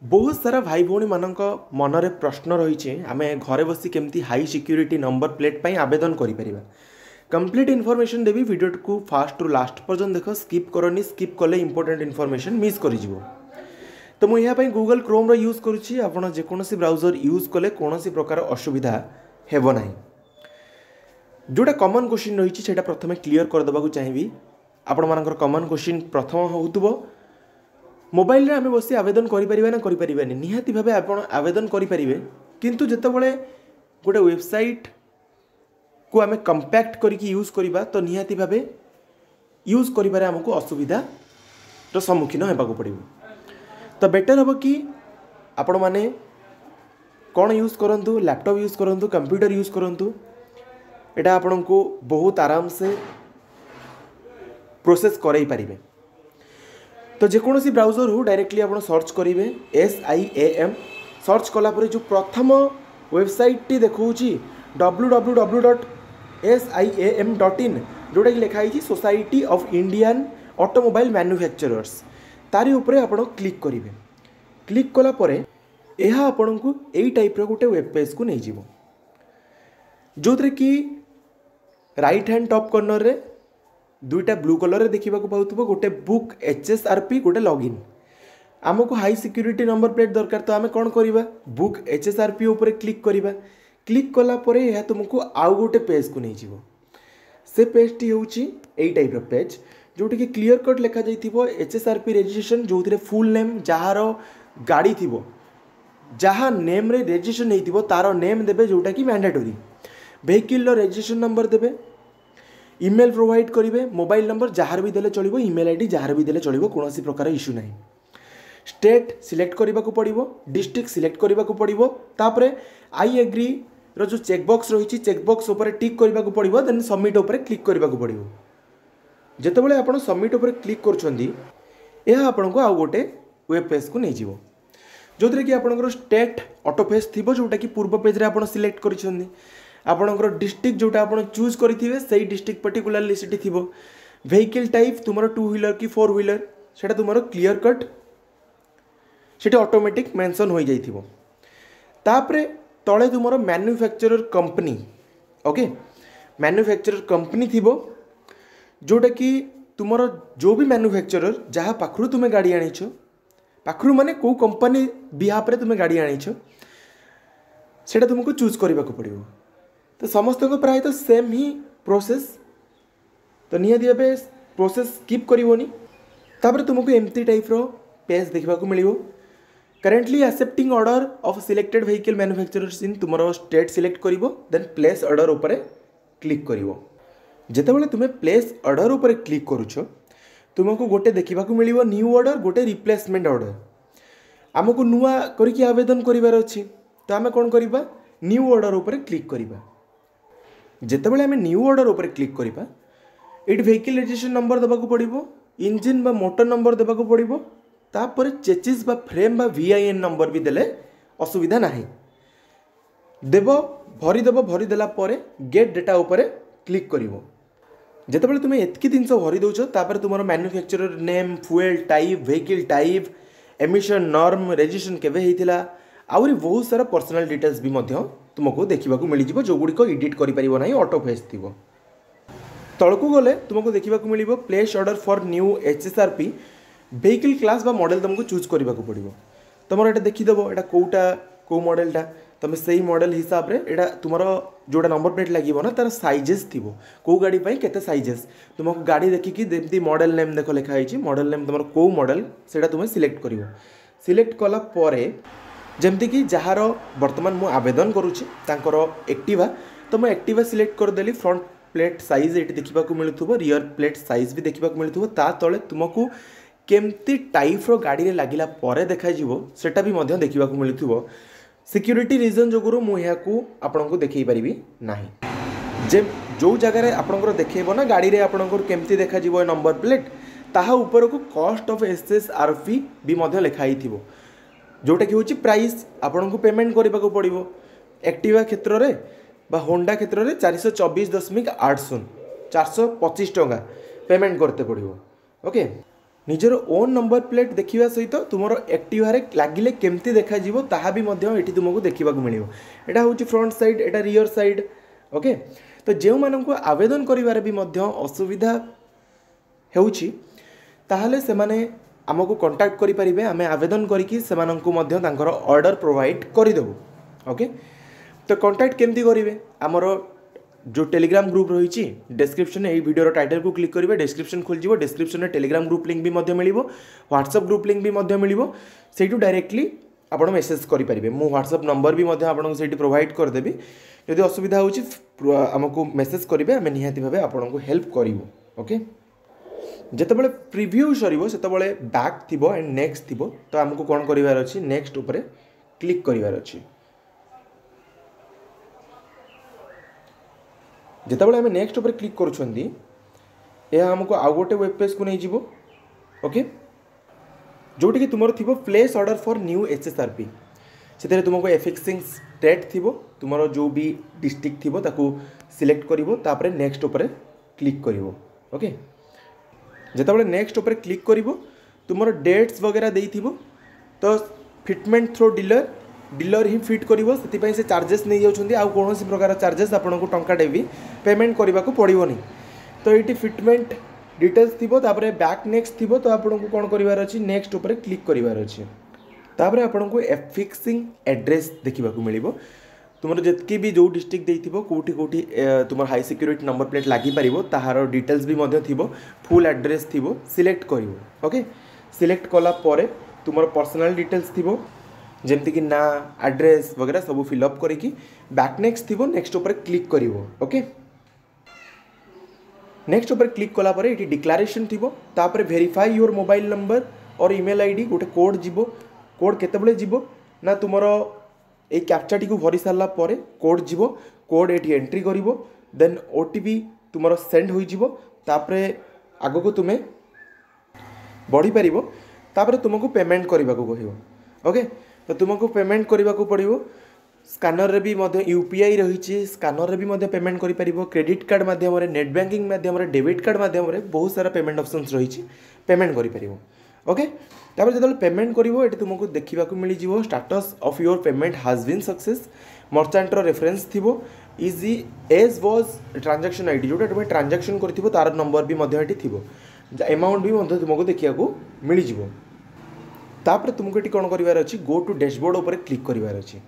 बहुत सारा भाई भौणी मानक मनरे प्रश्न रही आम घरे बसी केमती हाई सिक्यूरीटी नंबर प्लेट पर आवेदन करें। कंप्लीट इनफॉरमेशन देवी वीडियो को फास्ट रु लास्ट पर्यंत देख स्किप करनी स्किप कले इंपोर्टेंट इनफॉरमेशन मिस कर तो मुझे गूगल क्रोम यूज करुँची आपड़ जेकोसी ब्राउजर यूज कले कौन प्रकार असुविधा हेब ना जोटा कमन क्वेश्चन रही प्रथम क्लीयर करदेवा चाहिए। आपण मानकर कमन क्वेश्चन प्रथम होतुबो मोबाइल रे आमे बसी आवेदन करिपरिबे ना करिपरिबेनी निहाती भाबे आपण आवेदन करिपरिबे किंतु जेतेबेले गोटे वेबसाइट को आमे कंपैक्ट करके यूज करिबा तो निहाती भाबे यूज करिबारे हमको असुविधा रो सम्मुखीन हेबाको पड़िबो। तो बेटर हम कि आपण माने कौन यूज करंतु लैपटॉप यूज करंतु कंप्यूटर यूज करंतु एटा आपण को बहुत आराम से प्रोसेस करई पारिबे। तो जेकोसी ब्राउजर हो डायरेक्टली आप सर्च करेंगे SIAM सर्च कलापर जो प्रथम वेबसाइट टी देखा www.siam.in जोटा कि लिखाई society of Indian automobile manufacturers तारी उपरे आप क्लिक करेंगे। क्लिक कलापर यह आपण को यही टाइप गोटे वेब पेज को नहीं जीवो जो थे कि राइट हैंड टॉप कॉर्नर रे दुईटा ब्लू कलर रे देखा पाउथबो गोटे बुक HSRP गोटे लॉगिन आमको हाई सिक्यूरीटी नंबर प्लेट दरकार तो आम कौन करवा बुक HSRP उपरे क्लिक करवा। क्लिक कला परे यह तुमको आउ गोटे पेज को नहीं जीवो से पेज टी होची एई टाइप रो पेज जोटी कि क्लियर कट लिखा जाइथिबो HSRP रजिस्ट्रेशन जो फुल नेम जहार गाड़ी थिबो जहाँ नेम रे रजिस्ट्रेशन होइथिबो तार नेम देबे जोटा कि मैंडेटरी वेहिकल रजिस्ट्रेशन नंबर देबे ईमेल प्रोवाइड करेंगे मोबाइल नंबर जहाँ भी देले चलिबो ईमेल आईडी जहाँ भी देले चलिबो कौन प्रकार इश्यू नहीं। स्टेट सिलेक्ट करने को पड़िबो डिस्ट्रिक्ट सिलेक्ट करने को पड़िबो तापरे आई एग्री रो जो चेकबॉक्स रही चेकबॉक्स उपर टिक करने को पड़िबो देन सबमिट उपर क्लिक करने को पड़िबो। जेतेबेले आपण सबमिट उपर क्लिक करछंदी यह आपण को आउ गोटे वेब पेज को नहीं जीवो जो कि आपणकर स्टेट ऑटो पेज थिबो जोटा कि पूर्व पेज रे आपण सिलेक्ट करिसंदी आपणकर डिस्ट्रिक्ट जोटा आपण चूज करिथिबे सेही डिस्ट्रिक्ट पर्टिकुलरली सिटी थिबो वेहिकल टाइप तुमरो 2 व्हीलर कि 4 व्हीलर सेटा तुमरो क्लियर कट सेटा ऑटोमेटिक मेंशन हो जाइथिबो। तापरे तळे तुमरो manufacturer company okay manufacturer company थिबो जोटा कि तुमरो जो भी मैन्युफैक्चरर जहाँ पाखरु तुमे गाड़ी आनिछो पाखरु माने को कंपनी बिहाफ रे तुमे गाड़ी आनिछो सेटा तुमको चूज करबा को पड़िबो। तो समस्त को प्राय तो सेम ही प्रोसेस तो निहाती भावे प्रोसेस स्किप करनी तापर तुमको एमती टाइप रो पेज देखा मिलो currently accepting order of selected vehicle manufacturers इन तुम स्टेट सिलेक्ट कर देन प्लेस ऑर्डर उपर क्लिक कर जितेबाला तुम्हें प्लेस ऑर्डर उपर क्लिक करुछ तुमको गोटे देखा मिलो न्यू ऑर्डर गोटे रिप्लेसमेंट ऑर्डर आमको नुआ करके आवेदन करार अच्छी तो आम कौन करवा न्यू ऑर्डर उपर क्लिक करवा। जितेबाला आम न्यू ऑर्डर उपर क्लिक करवा ये वेहिकल रजिस्ट्रेशन नंबर देवाक पड़ो इंजिन बा मोटर नंबर देवाक पड़ो तापर चेचिस बा फ्रेम बा VIN नंबर भी देले असुविधा नहीं देव भरीदेला गेट डेटा उपर क्लिक करिवो। जितेबाला तुम एतकी जिनस भरी दौच तापर तुम manufacturer name fuel type vehicle type emission norm registration केवे होइथिला आउरी बहुत सारा पर्सनल डिटेल्स भी तुमको देखा मिल जो गुड़िक एडिट कर ऑटो फेज थी तलकू गले तुमको देखा मिल place order for new HSRP vehicle class बा मॉडल तुमको चूज करने को पड़ो तुम ये देखीदेव यहाँ कौटा कौ मॉडलटा तुम से मॉडल हिसाब से यहाँ तुम जोटा नंबर प्लेट लगे ना तार साइजेस थी कौ गाड़ी केते साइजेस तुमको गाड़ी देखिकी मॉडल नेम देख लिखाई मॉडल नेम तुम कौ मॉडल से तुम सिलेक्ट कर सिलेक्ट कला जमती कि जार बर्तमान मु आवेदन करुच्ची एक्टिवा तो मैं एक्टिवा सिलेक्ट करदेली फ्रंट प्लेट साइज ये देखा मिलूब रियर प्लेट साइज भी देखा मिलूब ता तले तुमको केमती टाइप रो गाड़ी रे लागिला परे देखा सेटा भी देखा मिलूब सिक्यूरीटी रीजन जो मुझे आपको देखई पारि ना जे जो जगह आपंकर देखेब ना गाड़ी रे आपंकर केमती देखा नंबर प्लेट ताहा ऊपर को कॉस्ट ऑफ SSRP भी लिखाई थी जोटा कि हूँ प्राइस आपन को पेमेंट करने को पड़ो एक्टिवा क्षेत्र में बा होंडा क्षेत्र में 424.80 425 टंका पेमेंट करते पड़ो ओके। निजर ओन नंबर प्लेट देखा सहित तुम एक्टिवा लगिले केमती देखा ताहा भी ये तुमको देखा मिले। यहाँ हूँ फ्रंट साइड, एटा रियर साइड। ओके, तो जो मानक आवेदन करिवार भी असुविधा होउछि ताहले से माने आमको कांटेक्ट करि परिबे, आमे आवेदन करिकि सेमानंकु मध्य तांकर ऑर्डर प्रोवाइड करिदेबु। ओके, तो कांटेक्ट केमती करिवे, आमर जो टेलीग्राम ग्रुप रही डिस्क्रिप्शन ये वीडियो टाइटल को क्लिक करेंगे, डिस्क्रिप्शन खोल जीवो, डिस्क्रिप्शन में टेलीग्राम ग्रुप लिंक भी मिलिबो, व्हाट्सएप ग्रुप लिंक भी मिलिबो, सेठू डायरेक्टली आपण मेसेज करेंगे। मो व्हाट्सएप नंबर भी आपको से प्रोवाइड करदेवी। यदि असुविधा हो आमको मेसेज करेंगे, आम निहाती भाव आपको हेल्प करूँ। ओके, जितेबाला प्रिव्यू सर से बैक थी एंड नेक्स्ट थी, तो आमको कौन करार अच्छी नेक्स्ट उपर क्लिक करार अच्छी। जितेबाला आम नेक्स्ट उपर क्लिक करुँच आमको आउ गोटे वेब पेज को नहीं जीवो। ओके, जोटि तुम थी place order for new HSRP, से तुमको एफिक्सिंग स्टेट थी, तुम जो भी डिस्ट्रिक्ट थी ताकू सिलेक्ट कर नेक्स्ट उपर क्लिक कर। ओके, जितेबाला नेक्स्ट उपर क्लिक कर तुम डेट्स वगैरह दे तो फिटमेंट थ्रो डीलर ही फिट करिवो, सेति से चार्जेस नहीं जाउछन्ती। आ कौन प्रकार चार्जेस आपको टंकाटे भी पेमेंट करने को पड़ो नहीं। तो ये फिटमेंट डिटेल्स थी, बैक नेक्स्ट थी, तो आपको कौन करार अच्छी नेक्स्ट उपर क्लिक करार अच्छी। तापर आपको एफिक्सिंग एड्रेस देखा मिल, तुम जितकी भी जो डिस्ट्रिक्ट देइथिबो कोठी कोठी तुम हाई सिक्योरिटी नंबर प्लेट लगी पारिबो, ताहार डिटेल्स भी मध्य थिबो, फुल एड्रेस थिबो, सिलेक्ट करिवो। ओके, सिलेक्ट कला परे तुम पर्सनल डिटेल्स थिबो जेमती कि ना, एड्रेस वगैरह सब फिलअप करिकी बैक नेक्स्ट थिबो, नेक्स्ट उपर क्लिक करिवो। ओके, नेक्स्ट उपर क्लिक कला परे इटी डिक्लेरेशन थिबो, तापर वेरीफाई योर मोबाइल नंबर और ईमेल आईडी गोटे कोड जीवो। कोड केतेबेले जीवो ना तुमरो ए कैप्चाटी को भरी सारा पर कोड जीवो, कोड ये एंट्री करिवो, देन ओटीपी तुमरो सेंड होई जीवो, तापरे आगो को तुम्हें बढ़ी पारिबो, तापरे तुमको पेमेंट करबा को कहिवो। ओके, तो तुमको पेमेंट करबा को पड़िवो। स्कानर रे भी मध्य यूपीआई रही, स्कानर रे भी मध्य पेमेंट करि परिबो, क्रेडिट कार्ड माध्यम रे, नेट बैंकिंग माध्यम रे, डेबिट कार्ड माध्यम रे बहुत सारा पेमेंट ऑप्शंस रही, पेमेंट करि परिबो। ओके, तापर जब पेमेंट करिवो एटी तुमको देखा मिल जाव status of your payment has been success, मर्चेंटर रेफरेंस थिबो, easy as was transaction ID जोटा तुम ट्रांजैक्शन करथिबो तार नंबर भी मध्य एटी थिबो, अमाउंट भी मध्य तुमको देखा मिल जाव। तापर तुमको ये कौन करार अच्छी गो टू डैशबोर्ड उपर क्लिक करार अच्छी।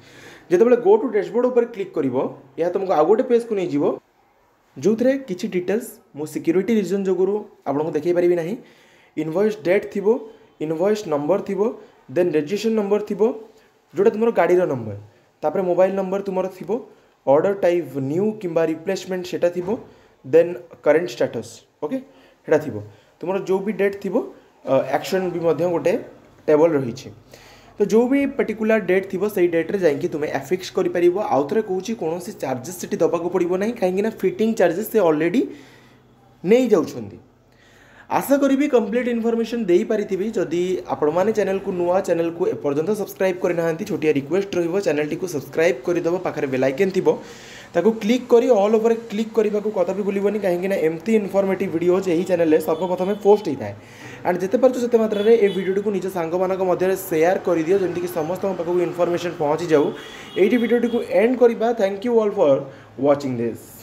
जितेबाला गो टू डैशबोर्ड उपर क्लिक करिवो या तुमको आउ गोटे पेज को नहीं जीवो, जो थे किसी डिटेल्स मो सिक्योरिटी रीजन जो आपको देखई पारिबी नहीं। इनवॉइस डेट थिबो, इनवॉइस नंबर थिबो, देन रजिस्ट्रेशन नंबर थिबो जोटा तुम गाड़ीर नंबर, तापर मोबाइल नंबर तुम थिबो, ऑर्डर टाइप न्यू किंबा रिप्लेसमेंट सेटा थिबो, देन करेंट स्टेटस। ओके, सेटा थिबो तुम जो भी डेट थिबो, एक्शन भी मध्य गोटे टेबल रही। तो जो भी पर्टिकुलर डेट थी से डेट्रे जाकि तुम्हें एफिक्स कर आउ थे कौन कौन चार्जेस से दबाक पड़ो ना, कहीं फिटिंग चार्जेस से ऑलरेडी नहीं जाउछंदी। आशा करी कंप्लीट इनफॉरमेशन दे पारि। जदि आपण मैंने चैनल को नुआ, चैनल को एपर्यंत सब्सक्राइब करना, छोटिया रिक्वेस्ट रही चैनल को सब्सक्राइब करदेव, पाखे बेल आइकन थी ताको क्लिक करी ऑल ओवर क्लिक करने को कदा भी भूलनी, कहीं एमती इनफॉर्मेटिव वीडियोज यही चैनल सर्वप्रथम पोस्ट होता है। एंड जिते पार्छ से मात्रा ये वीडियो को निज सांग मध्य शेयर कर दियो, जमीक समस्त पाखक इनफॉरमेशन पहुँची जाऊ। ये वीडियो को एंड करवा। Thank you all for watching this.